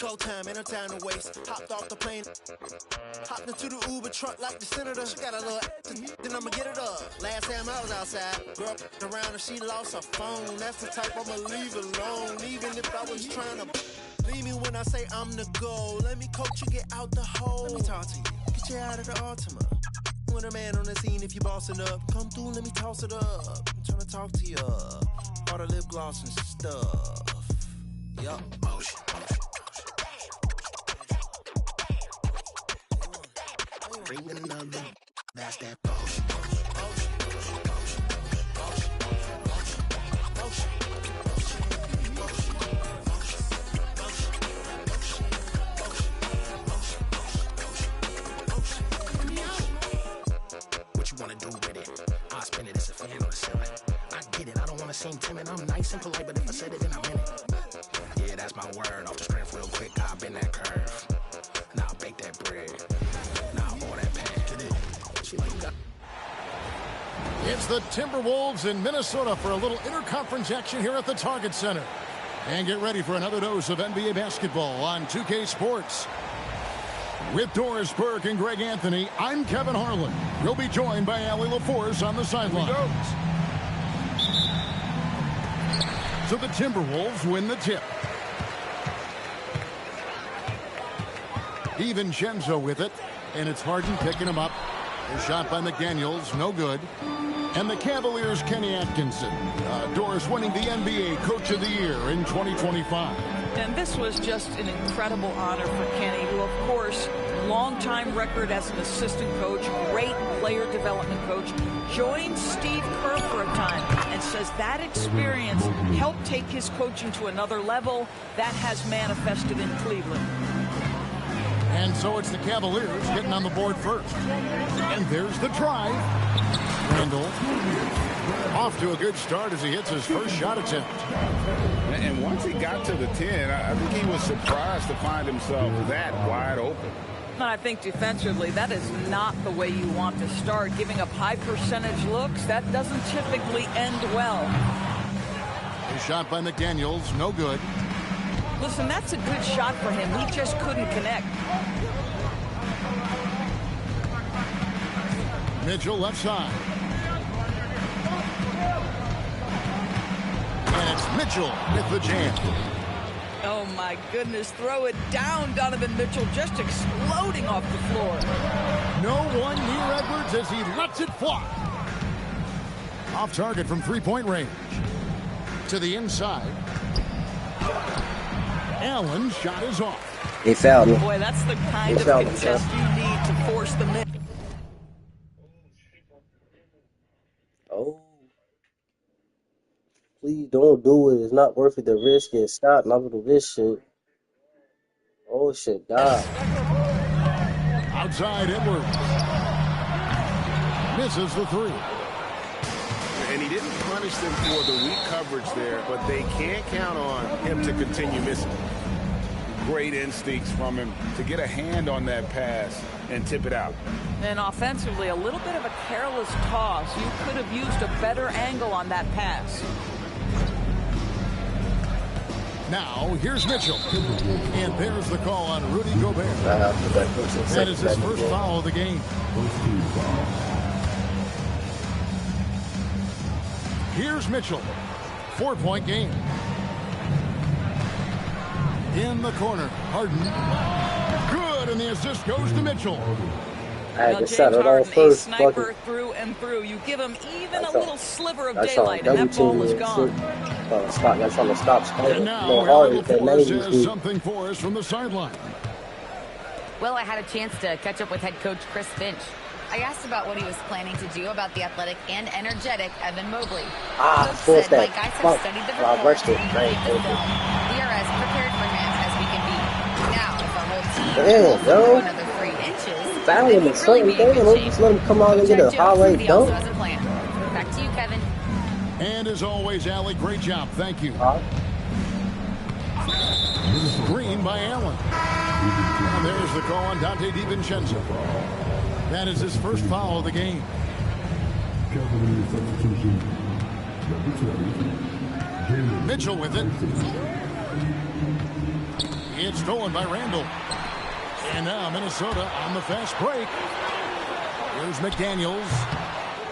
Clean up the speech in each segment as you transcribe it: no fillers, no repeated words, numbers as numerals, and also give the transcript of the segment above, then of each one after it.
Go time, ain't no time to waste. Hopped off the plane, hopped into the Uber truck like the senator. She got a little then I'ma get it up. Last time I was outside, girl around and she lost her phone. That's the type I'ma leave alone. Even if I was trying to leave me when I say I'm the goal. Let me coach you, get out the hole. Let me talk to you, get you out of the Altima. With a man on the scene, if you bossing up, come through, let me toss it up. I'm trying to talk to you, all the lip gloss and stuff. Yup, motion. Bring another, that's that motion. What you wanna do with it? I'll spend it as a fan on the ceiling. I get it, I don't wanna seem timid. I'm nice and polite, but if I said it, then I meant it. Yeah, that's my word. Off the strength real quick, I'll bend that curve. Now I'll bake that bread. It's the Timberwolves in Minnesota for a little interconference action here at the Target Center. And get ready for another dose of NBA basketball on 2K Sports. With Doris Burke and Greg Anthony, I'm Kevin Harlan. We'll be joined by Allie LaForce on the sidelines. So the Timberwolves win the tip. DiVincenzo with it, and it's Harden picking him up. A shot by McDaniels, no good. And the Cavaliers' Kenny Atkinson. Doris winning the NBA Coach of the Year in 2025. And this was just an incredible honor for Kenny, who, of course, longtime record as an assistant coach, great player development coach, joined Steve Kerr for a time and says that experience helped take his coaching to another level. That has manifested in Cleveland. And so it's the Cavaliers getting on the board first. And there's the drive. Randall off to a good start as he hits his first shot attempt. And once he got to the 10, I think he was surprised to find himself that wide open. I think defensively, that is not the way you want to start. Giving up high percentage looks, that doesn't typically end well. A shot by McDaniels, no good. Listen, that's a good shot for him. He just couldn't connect. Mitchell left side. And it's Mitchell with the jam. Oh, my goodness. Throw it down, Donovan Mitchell, just exploding off the floor. No one near Edwards as he lets it fly. Off target from three-point range. To the inside. Allen's shot is off. He fouled me. Boy, that's the kind of contest you need to force the miss. Oh. Please don't do it. It's not worth it to risk it. Stop. Not gonna do this shit. Oh shit, God. Outside Edwards. Misses the three. And he didn't punish them for the weak coverage there, but they can't count on him to continue missing. Great instincts from him to get a hand on that pass and tip it out. And offensively, a little bit of a careless toss. You could have used a better angle on that pass. Now, here's Mitchell. And there's the call on Rudy Gobert. That is his first foul of the game. Here's Mitchell. 4-point game. In the corner, Harden. Good, and the assist goes to Mitchell. I had to set it all first. Sniper through and through. You give him even a little sliver of daylight, and that ball is gone. That's trying to stop. And now, Allie LaForce has something for us from the sideline. Well, I had a chance to catch up with head coach Chris Finch. I asked about what he was planning to do about the athletic and energetic Evan Mobley. Force that. My guys have studied the report and we are as prepared for him as we can be. Now, if our whole team will throw another 3 inches, then we really be in good shape. Just let him come out and get a highlight dunk. Back to you, Kevin. And as always, Allie, great job. Thank you. Green by by Allen. And there's the call on Dante DiVincenzo. That is his first foul of the game. Mitchell with it. It's stolen by Randall. And now Minnesota on the fast break. Here's McDaniels.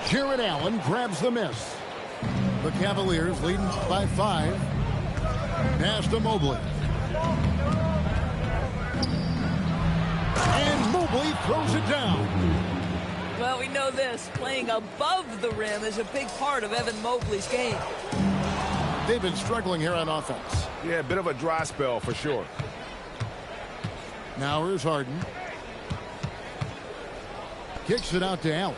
Jared Allen grabs the miss. The Cavaliers leading by 5. Pass to Mobley. And Mobley throws it down. Well, we know this. Playing above the rim is a big part of Evan Mobley's game. They've been struggling here on offense. Yeah, a bit of a dry spell for sure. Now here's Harden. Kicks it out to Allen.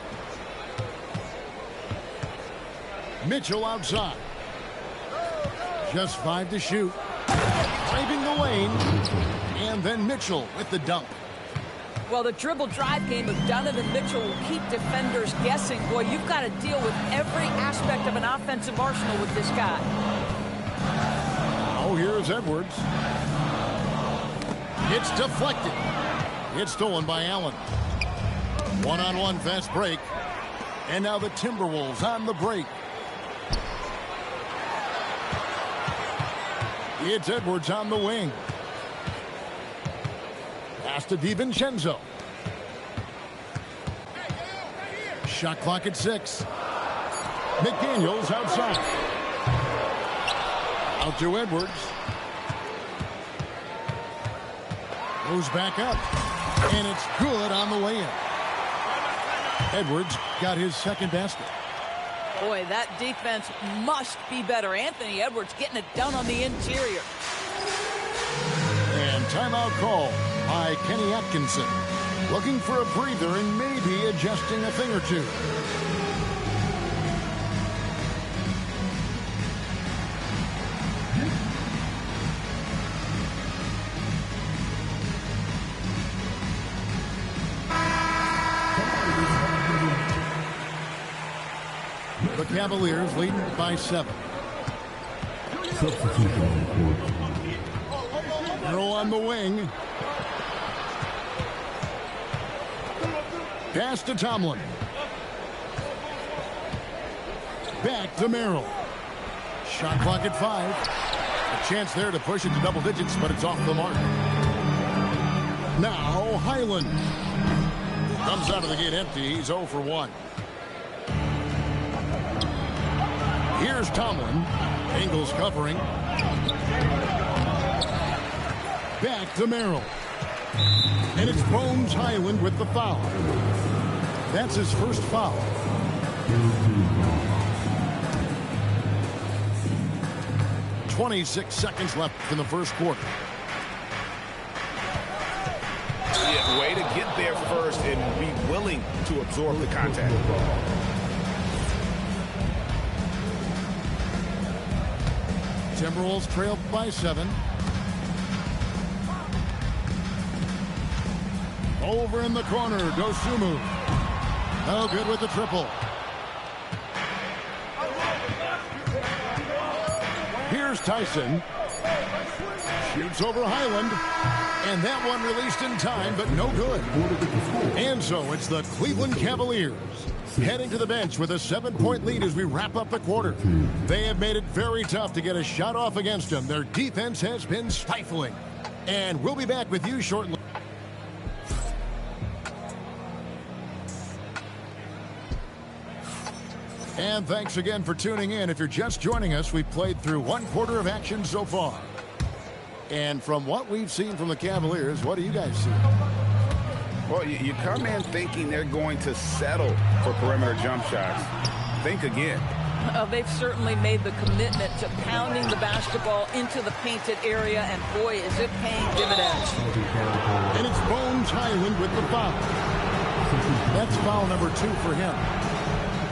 Mitchell outside. Just 5 to shoot. Driving the lane. And then Mitchell with the dunk. Well, the dribble drive game of Donovan Mitchell will keep defenders guessing. Boy, you've got to deal with every aspect of an offensive arsenal with this guy. Oh, here's Edwards. It's deflected. It's stolen by Allen. One-on-one fast break. And now the Timberwolves on the break. It's Edwards on the wing. Pass to DiVincenzo. Shot clock at 6. McDaniels outside. Out to Edwards. Goes back up. And it's good on the way in. Edwards got his second basket. Boy, that defense must be better. Anthony Edwards getting it done on the interior. And timeout call by Kenny Atkinson. Looking for a breather and maybe adjusting a thing or two. The Cavaliers leading by 7. Throw on the wing. Pass to Tomlin. Back to Merrill. Shot clock at 5. A chance there to push it to double digits, but it's off the mark. Now Highland. Comes out of the gate empty. He's 0 for 1. Here's Tomlin. Ingles covering. Back to Merrill. And it's Bones Highland with the foul. That's his first foul. "26 seconds left in the first quarter. Yeah, way to get there first and be willing to absorb the contact. Timberwolves trail by 7. Over in the corner, Dosunmu. No good with the triple. Here's Tyson. Shoots over Highland. And that one released in time, but no good. And so it's the Cleveland Cavaliers heading to the bench with a 7-point lead as we wrap up the quarter. They have made it very tough to get a shot off against them. Their defense has been stifling. And we'll be back with you shortly. And thanks again for tuning in. If you're just joining us, we've played through 1 quarter of action so far. And from what we've seen from the Cavaliers, what do you guys see? Well, you come in thinking they're going to settle for perimeter jump shots. Think again. They've certainly made the commitment to pounding the basketball into the painted area, and boy, is it paying dividends. And it's Bones Highland with the foul. That's foul number 2 for him.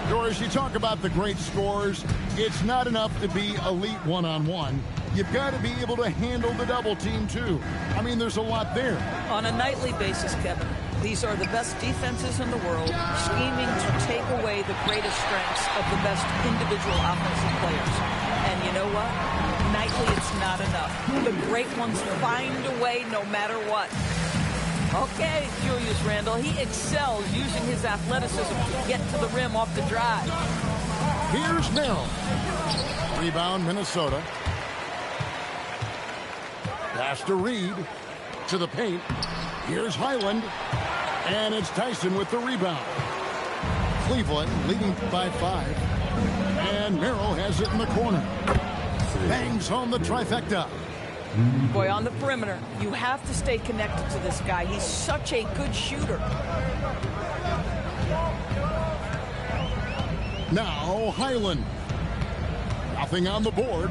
Doris, you talk about the great scores. It's not enough to be elite one-on-one. You've got to be able to handle the double team, too. I mean, there's a lot there. On a nightly basis, Kevin, these are the best defenses in the world, scheming to take away the greatest strengths of the best individual offensive players. And you know what? nightly, it's not enough. The great ones find a way no matter what. Okay, Julius Randle, he excels using his athleticism to get to the rim off the drive. Here's Merrill. Rebound, Minnesota. Pass to Reed. To the paint. Here's Highland. And it's Tyson with the rebound. Cleveland leading by 5. And Merrill has it in the corner. Bangs home the trifecta. Boy, on the perimeter, you have to stay connected to this guy. He's such a good shooter. Now Highland. Nothing on the board.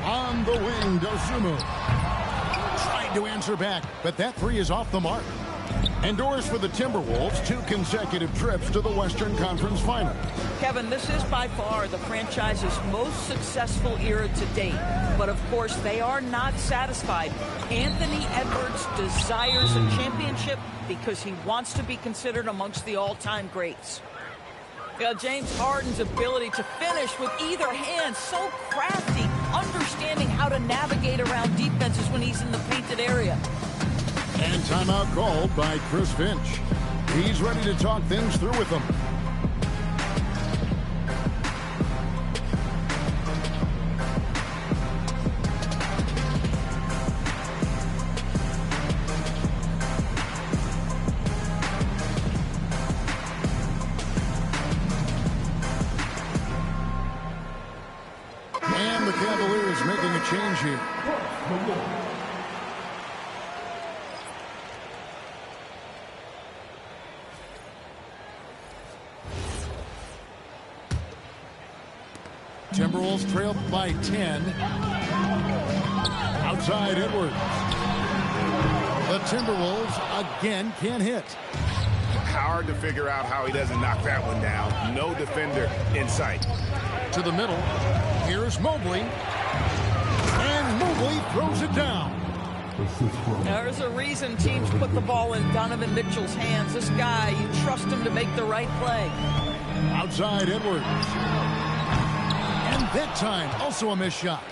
On the wing, Dosunmu. Tried to answer back, but that three is off the mark. Endures for the Timberwolves 2 consecutive trips to the Western Conference Final. Kevin, this is by far the franchise's most successful era to date. But of course, they are not satisfied. Anthony Edwards desires a championship because he wants to be considered amongst the all-time greats. James Harden's ability to finish with either hand, so crafty, understanding how to navigate around defenses when he's in the painted area. And timeout called by Chris Finch. He's ready to talk things through with them. And the Cavaliers making a change here. Timberwolves trail by 10. Outside Edwards. The Timberwolves again can't hit. Hard to figure out how he doesn't knock that one down. No defender in sight. To the middle. Here's Mobley. And Mobley throws it down. There's a reason teams put the ball in Donovan Mitchell's hands. This guy, you trust him to make the right play. Outside Edwards. And that time, also a missed shot.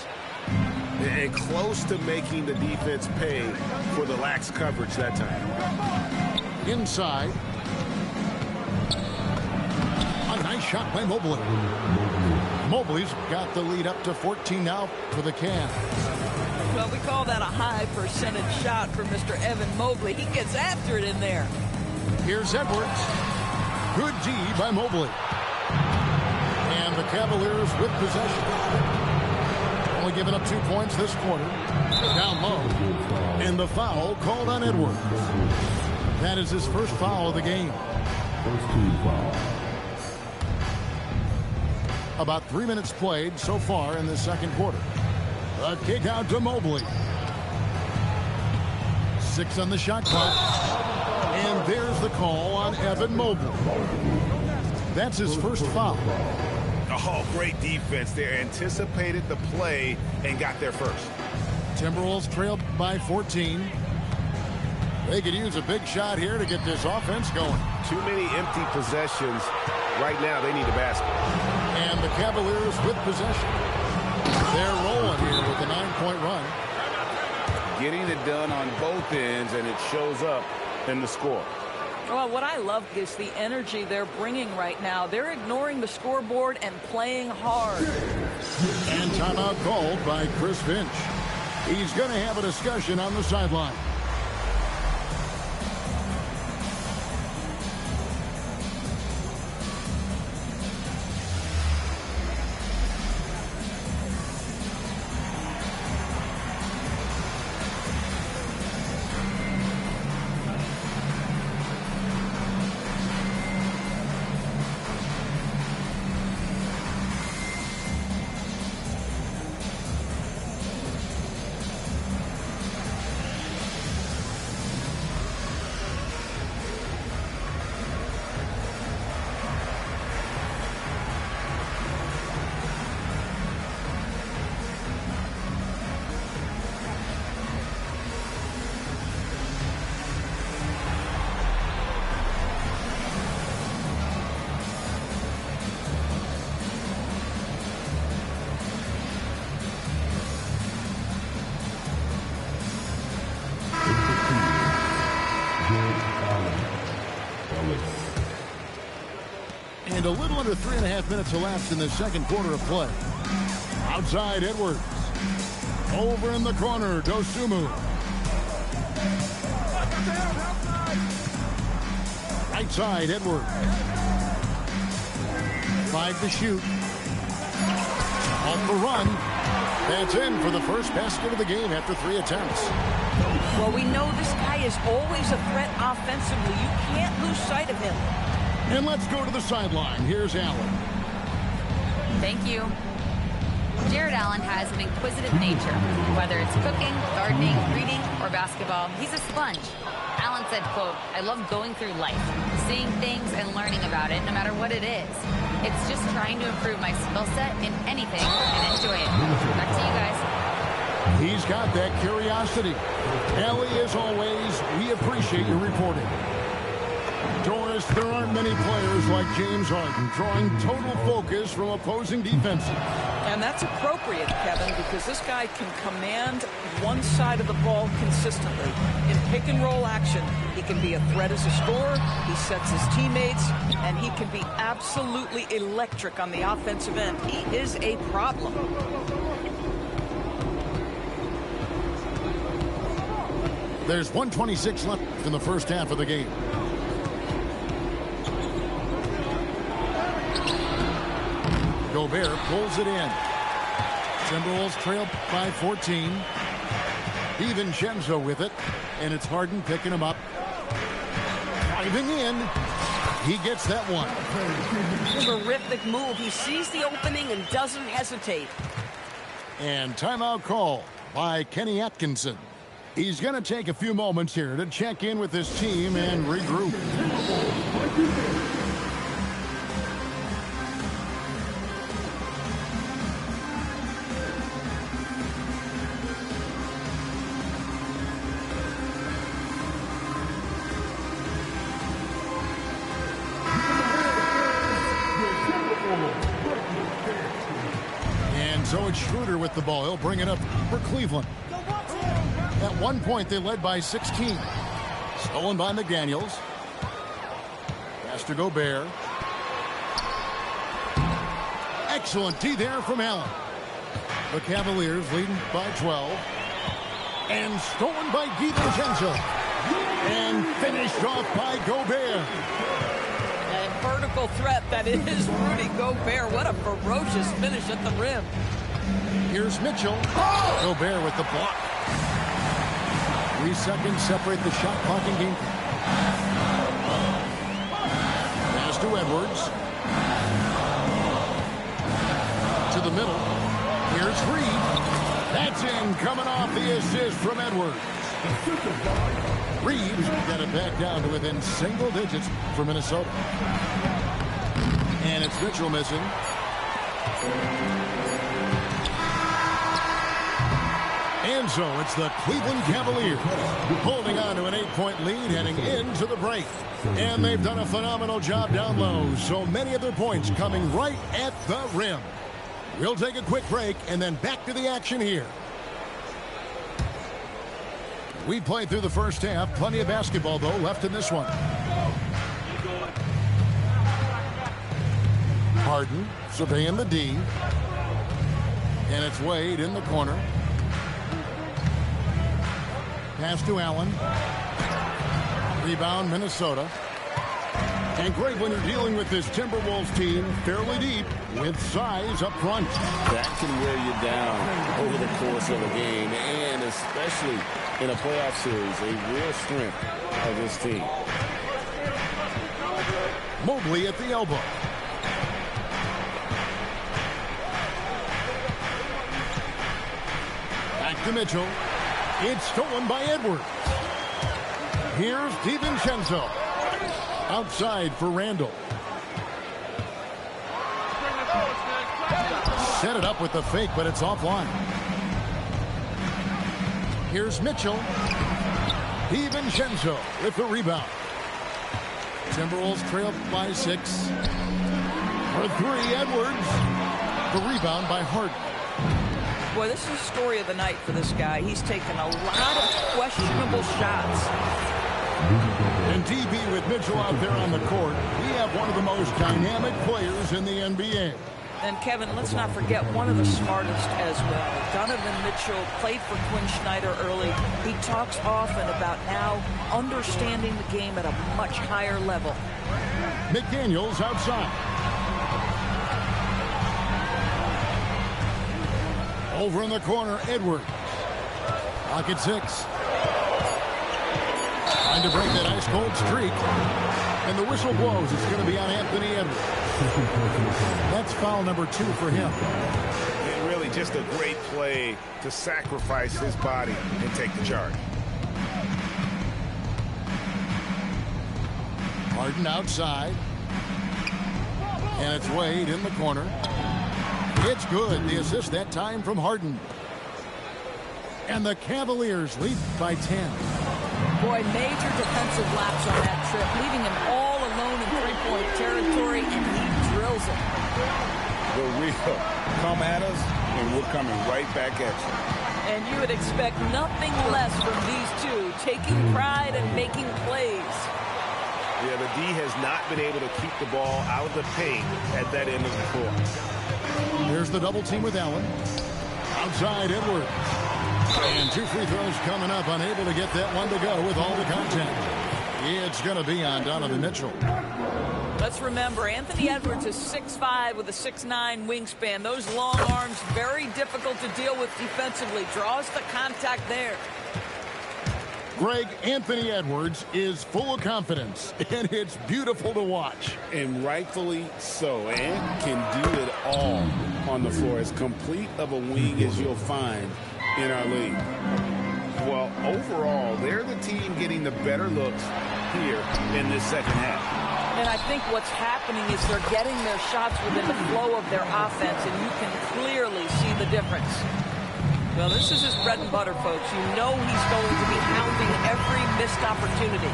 And close to making the defense pay for the lax coverage that time. Inside. A nice shot by Mobley. Mobley's got the lead up to 14 now for the Cavs. Well, we call that a high percentage shot for Mr. Evan Mobley. He gets after it in there. Here's Edwards. Good D by Mobley. And the Cavaliers with possession. Only giving up 2 points this quarter. Down low. And the foul called on Edwards. That is his first foul of the game. First team foul. About 3 minutes played so far in the second quarter. A kick out to Mobley. 6 on the shot clock. And there's the call on Evan Mobley. That's his first foul. Oh, great defense there. Anticipated the play and got there first. Timberwolves trailed by 14. They could use a big shot here to get this offense going. Too many empty possessions. Right now, they need a basket. And the Cavaliers with possession. They're rolling here with a 9-point run. Getting it done on both ends, and it shows up in the score. Well, what I love is the energy they're bringing right now. They're ignoring the scoreboard and playing hard. And timeout called by Chris Finch. He's going to have a discussion on the sideline. And a little under 3.5 minutes elapsed in the second quarter of play. Outside, Edwards. Over in the corner, Dosumu. Right side, Edwards. 5 to shoot. On the run. That's in for the first basket of the game after 3 attempts. Well, we know this guy is always a threat offensively. You can't lose sight of him. And let's go to the sideline. Here's Allen. Thank you. Jared Allen has an inquisitive nature. Whether it's cooking, gardening, reading, or basketball, he's a sponge. Allen said, quote, "I love going through life, seeing things and learning about it no matter what it is. It's just trying to improve my skill set in anything and enjoy it." Back to you guys. He's got that curiosity. Ellie, as always, we appreciate your reporting. Doris, there aren't many players like James Harden drawing total focus from opposing defenses. And that's appropriate, Kevin, because this guy can command one side of the ball consistently. In pick-and-roll action, he can be a threat as a scorer, he sets his teammates, and he can be absolutely electric on the offensive end. He is a problem. There's 1:26 left in the first half of the game. Gobert pulls it in. Timberwolves trail by 14. DiVincenzo with it, and it's Harden picking him up. Driving in. He gets that one. Terrific move. He sees the opening and doesn't hesitate. And timeout call by Kenny Atkinson. He's going to take a few moments here to check in with his team and regroup. And so it's Schroeder with the ball. He'll bring it up for Cleveland. At one point, they led by 16. Stolen by McDaniels. Pass to Gobert. Excellent D there from Allen. The Cavaliers leading by 12. And stolen by DiVincenzo. And finished off by Gobert. A vertical threat that is Rudy Gobert. What a ferocious finish at the rim. Here's Mitchell. Gobert with the block. 3 seconds separate the shot clock in game. Pass to Edwards. To the middle. Here's Reed. That's in, coming off the assist from Edwards. Reeves got it back down to within single digits for Minnesota. And it's Mitchell missing. And so it's the Cleveland Cavaliers holding on to an 8-point lead heading into the break. And they've done a phenomenal job down low. So many of their points coming right at the rim. We'll take a quick break and then back to the action here. We played through the first half. Plenty of basketball, though, left in this one. Harden surveying the D. And it's Wade in the corner. Pass to Allen. Rebound, Minnesota. And great when you're dealing with this Timberwolves team fairly deep with size up front. That can wear you down over the course of a game, and especially in a playoff series, a real strength of this team. Mobley at the elbow. Back to Mitchell. It's stolen by Edwards. Here's DiVincenzo. Outside for Randall. Set it up with the fake, but it's offline. Here's Mitchell. DiVincenzo with the rebound. Timberwolves trail by 6. For 3, Edwards. The rebound by Harden. Boy, this is the story of the night for this guy. He's taken a lot of questionable shots. And DB with Mitchell out there on the court, we have one of the most dynamic players in the NBA. And Kevin, let's not forget one of the smartest as well. Donovan Mitchell played for Quinn Snyder early. He talks often about now understanding the game at a much higher level. McDaniels outside. Over in the corner, Edwards. Pocket 6. Trying to break that ice-cold streak. And the whistle blows. It's going to be on Anthony Edwards. That's foul number 2 for him. And really just a great play to sacrifice his body and take the charge. Harden outside. And it's Wade in the corner. It's good. The assist that time from Harden. And the Cavaliers lead by 10. Boy, major defensive lapse on that trip, leaving him all alone in three-point territory, and he drills it. The real come at us, and we're coming right back at you. And you would expect nothing less from these two, taking pride and making plays. Yeah, the D has not been able to keep the ball out of the paint at that end of the floor. Here's the double team with Allen. Outside Edwards. And 2 free throws coming up, unable to get that one to go with all the contact. It's going to be on Donovan Mitchell. Let's remember, Anthony Edwards is 6'5" with a 6'9" wingspan. Those long arms, very difficult to deal with defensively. Draws the contact there. Greg, Anthony Edwards is full of confidence, and it's beautiful to watch. And rightfully so. And can do it all on the floor. As complete of a wing as you'll find in our league. Well, overall, they're the team getting the better looks here in this second half. And I think what's happening is they're getting their shots within the flow of their offense, and you can clearly see the difference. Well, this is his bread and butter, folks. You know he's going to be hounding every missed opportunity.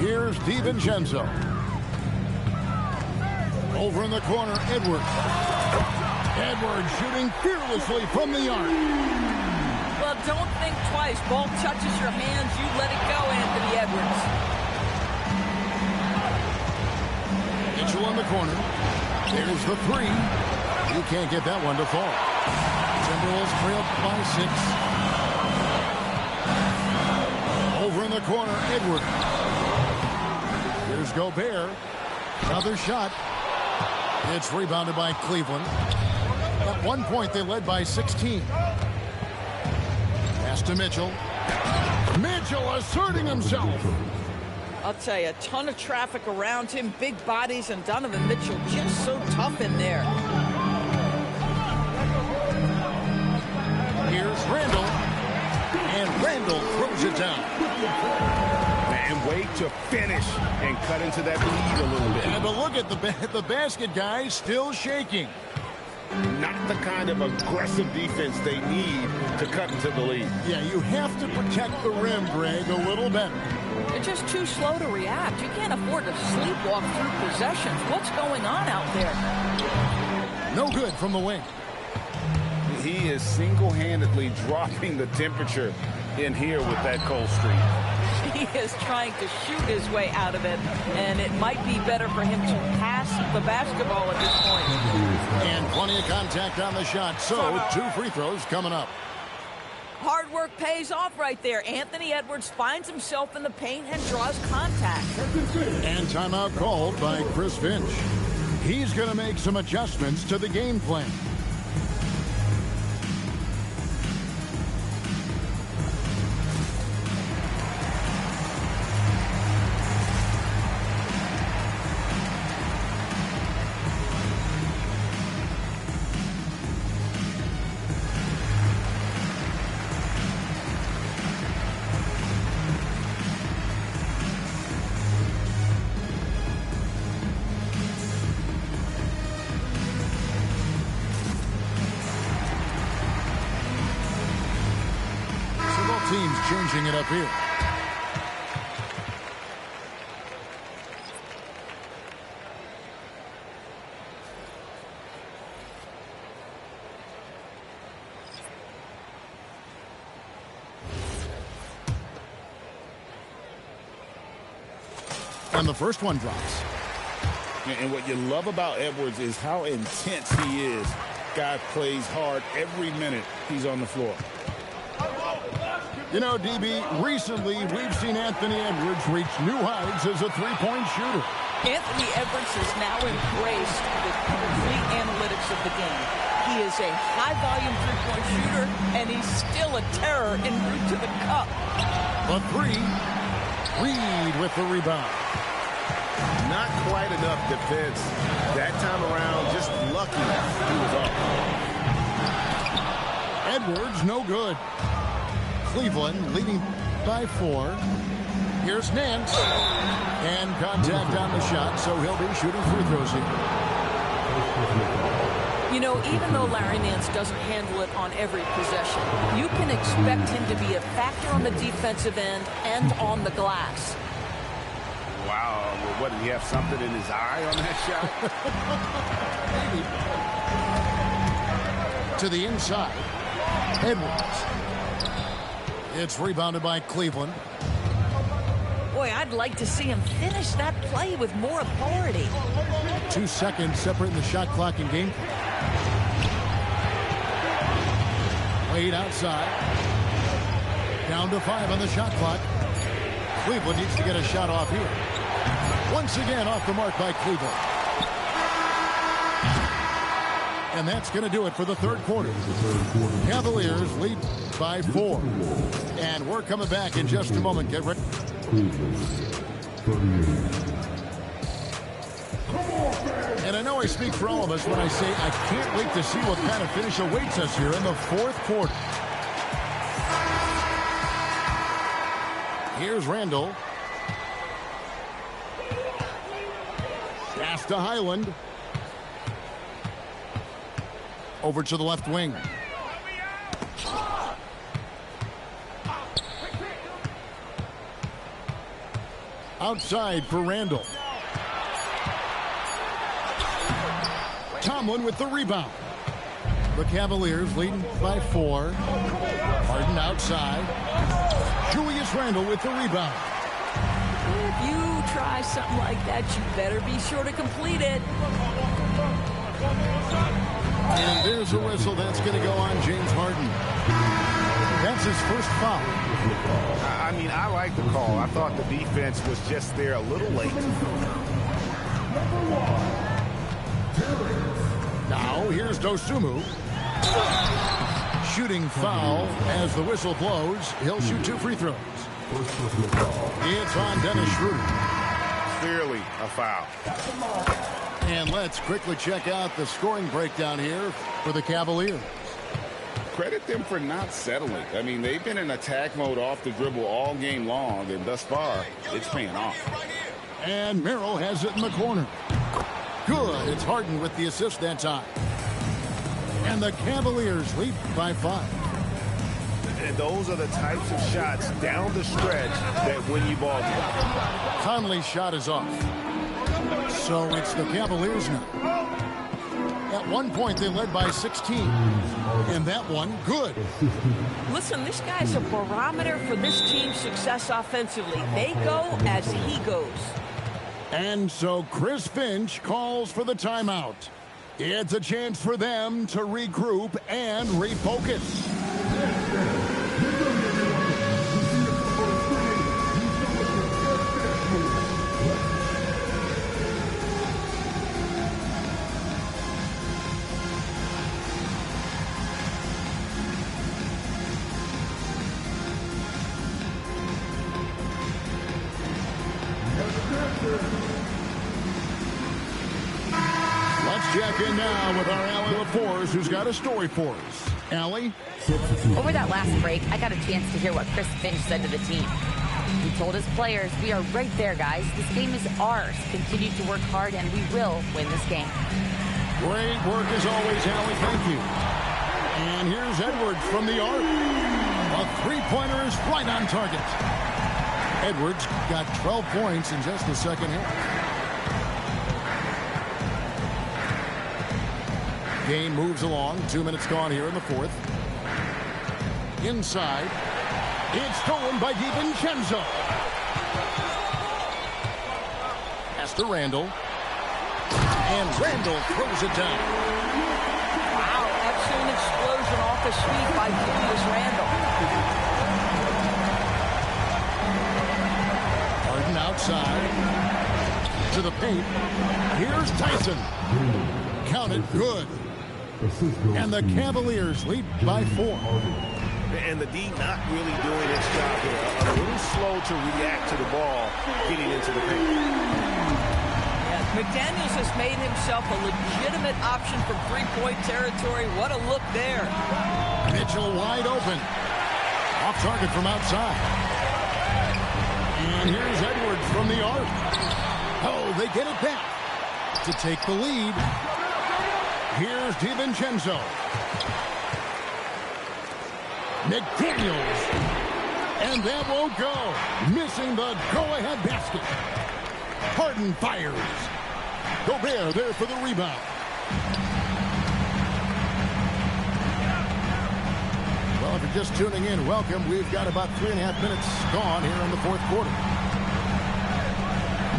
Here's DiVincenzo. Over in the corner, Edwards. Edwards shooting fearlessly from the arc. Well, don't think twice. Ball touches your hands, you let it go, Anthony Edwards. Mitchell in the corner. There's the 3. You can't get that one to fall. Timberwolves trailed by 6. Over in the corner, Edwards. Here's Gobert. Another shot. It's rebounded by Cleveland. At one point, they led by 16. Pass to Mitchell. Mitchell asserting himself. I'll tell you, a ton of traffic around him, big bodies, and Donovan Mitchell just so tough in there. Here's Randall. And Randall throws it down. And wait to finish and cut into that lead a little bit. Yeah, but look at the basket guy still shaking. Not the kind of aggressive defense they need to cut into the lead. Yeah, you have to protect the rim, Greg, a little better. They're just too slow to react. You can't afford to sleepwalk through possessions. What's going on out there? No good from the wing. He is single-handedly dropping the temperature in here with that cold streak. He is trying to shoot his way out of it, and it might be better for him to pass the basketball at this point. And plenty of contact on the shot, so 2 free throws coming up. Hard work pays off right there. Anthony Edwards finds himself in the paint and draws contact. And timeout called by Chris Finch. He's going to make some adjustments to the game plan. Teams changing it up here. And the first one drops. And what you love about Edwards is how intense he is. Guy plays hard every minute he's on the floor. You know, DB, recently we've seen Anthony Edwards reach new heights as a three-point shooter. Anthony Edwards has now embraced the complete analytics of the game. He is a high-volume three-point shooter, and he's still a terror en route to the cup. A three. Reed with the rebound. Not quite enough defense that time around. Just lucky he was up. Edwards, no good. Cleveland leading by 4. Here's Nance. And contact on the shot, so he'll be shooting free throws here. You know, even though Larry Nance doesn't handle it on every possession, you can expect him to be a factor on the defensive end and on the glass. Wow. Well, what, did he have something in his eye on that shot? To the inside. Edwards. It's rebounded by Cleveland. Boy, I'd like to see him finish that play with more authority. 2 seconds separating the shot clock and game. Wade outside. Down to 5 on the shot clock. Cleveland needs to get a shot off here. Once again off the mark by Cleveland. And that's going to do it for the third quarter. Cavaliers lead by 4. And we're coming back in just a moment. Get ready. And I know I speak for all of us when I say I can't wait to see what kind of finish awaits us here in the fourth quarter. Here's Randall. Pass to Highland. Over to the left wing. Outside for Randall. Tomlin with the rebound. The Cavaliers leading by 4. Harden outside. Julius Randle with the rebound. If you try something like that, you better be sure to complete it. And there's a whistle that's going to go on James Harden. That's his first foul. I mean, I like the call. I thought the defense was just there a little late. Now, here's Dosunmu. Shooting foul as the whistle blows. He'll shoot 2 free throws. It's on Dennis Schroeder. Clearly a foul. And let's quickly check out the scoring breakdown here for the Cavaliers. Credit them for not settling. I mean, they've been in attack mode off the dribble all game long, and thus far, it's paying off. And Merrill has it in the corner. Good. It's Harden with the assist that time. And the Cavaliers lead by 5. And those are the types of shots down the stretch that win you ball games. Conley's shot is off. So it's the Cavaliers now. At one point, they led by 16. And that one, good. Listen, this guy's a barometer for this team's success offensively. They go as he goes. And so Chris Finch calls for the timeout. It's a chance for them to regroup and refocus. Let's check in now with our Allie LaForce, who's got a story for us. Allie? Over that last break, I got a chance to hear what Chris Finch said to the team. He told his players, "We are right there, guys. This game is ours. Continue to work hard, and we will win this game." Great work as always, Allie. Thank you. And here's Edwards from the arc. A three-pointer is right on target. Edwards got 12 points in just the second half. Game moves along. 2 minutes gone here in the fourth. Inside. It's stolen by DiVincenzo. pass to Randall. And Randall throws it down. Wow, absolute explosion off his feet by Julius Randall. Harden outside. To the paint. Here's Tyson. Counted good. And the Cavaliers lead by 4. And the D not really doing its job here. A little slow to react to the ball getting into the paint. Yeah, McDaniels has made himself a legitimate option from three-point territory. What a look there. Mitchell wide open. Off target from outside. And here's Edwards from the arc. Oh, they get it back to take the lead. Here's DiVincenzo. McDaniels. And that won't go. Missing the go-ahead basket. Harden fires. Gobert there for the rebound. Well, if you're just tuning in, welcome. We've got about 3.5 minutes gone here in the fourth quarter.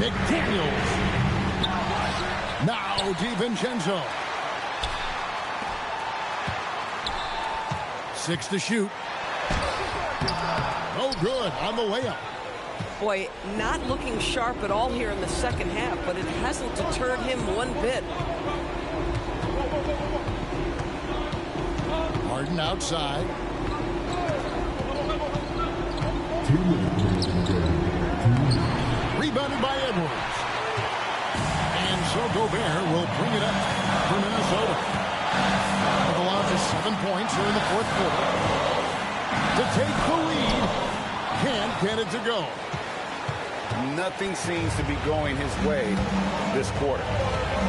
McDaniels. Now DiVincenzo. 6 to shoot. Oh, good on the layup. Boy, not looking sharp at all here in the second half, but it hasn't deterred him one bit. Harden outside. Rebounded by Edwards. And so Gobert will bring it up for Minnesota. They've allowed just 7 points here in the fourth quarter. To take the lead, can't get it to go. Nothing seems to be going his way this quarter.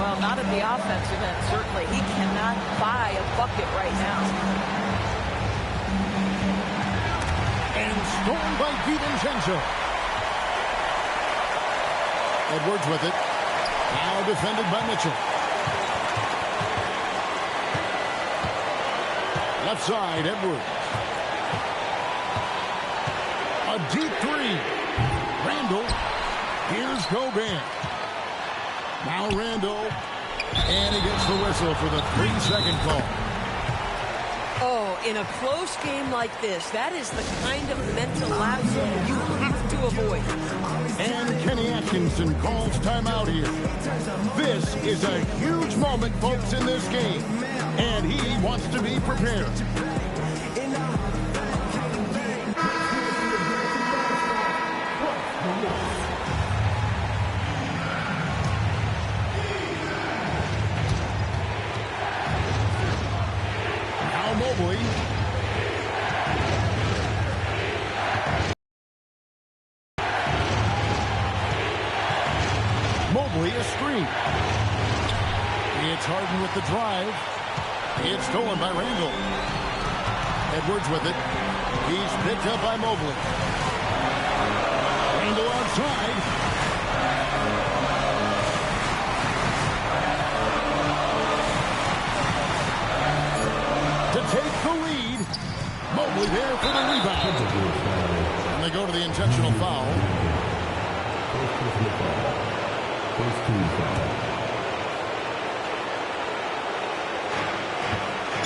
Well, not at the offensive end, certainly. He cannot buy a bucket right now. And stolen by DiVincenzo. Edwards with it. Now defended by Mitchell. Left side, Edwards. A deep three. Randall. Here's Gobert. Now Randall. And he gets the whistle for the 3-second call. Oh, in a close game like this, that is the kind of mental lapse you have to avoid. And Kenny Atkinson calls timeout here. This is a huge moment, folks, in this game. And he wants to be prepared. Now Mobley. Mobley a screen. It's Harden with the drive. It's stolen by Randall. Edwards with it. He's picked up by Mobley. Randall outside. To take the lead. Mobley there for the rebound. And they go to the intentional foul.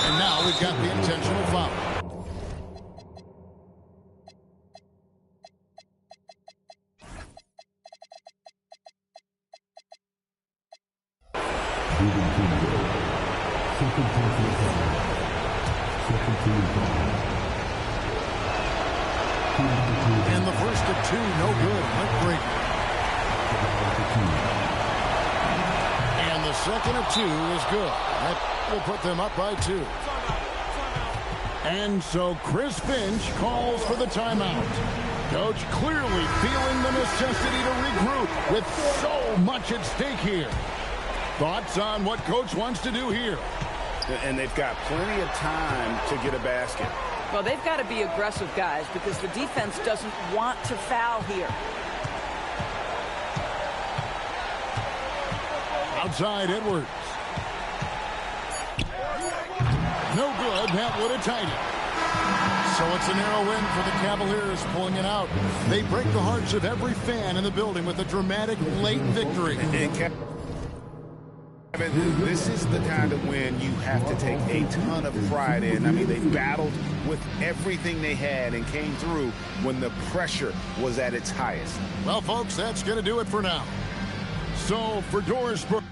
And now we've got the intentional foul. And the first of 2, no good. Heartbreaker. And the second of 2 is good. That will put them up by 2. And so Chris Finch calls for the timeout. Coach clearly feeling the necessity to regroup with so much at stake here. Thoughts on what Coach wants to do here? And they've got plenty of time to get a basket. Well, they've got to be aggressive, guys, because the defense doesn't want to foul here. Outside Edwards. No good. That would have tied it. So it's a narrow win for the Cavaliers, pulling it out. They break the hearts of every fan in the building with a dramatic late victory. Kevin, this is the kind of win you have to take a ton of pride in. I mean, they battled with everything they had and came through when the pressure was at its highest. Well, folks, that's going to do it for now. So for Doris Brooks.